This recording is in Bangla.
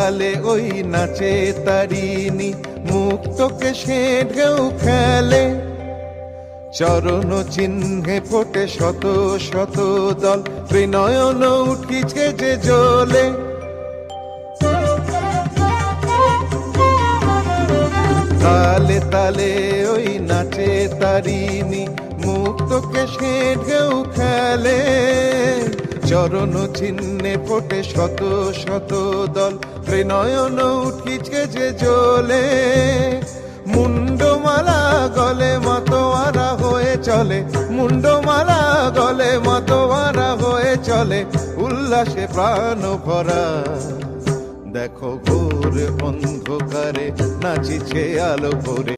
তালে ওই নাচে তারিণী, মুক্তকে সে ঢেউ খেলে। চরণ চিহ্নে ফোটে শত শত দল, ত্রিনয়ন উঠিছে যে জ্বলে। তালে তালে ওই নাচে তারিণী, মুক্তকে সে ঢেউ খেলে। চরণ চিহ্নে ফোটে শত শত দল, ত্রিনয়ন উঠিছে যে জ্বলে। মুন্ডমালা গলে মাতোয়ারা হয়ে চলে, মুন্ডমালা গলে মাতোয়ারা হয়ে চলে, উল্লাসে প্রাণ ভরা। দেখো ঘোর অন্ধকারে নাচিছে আলো ভরে।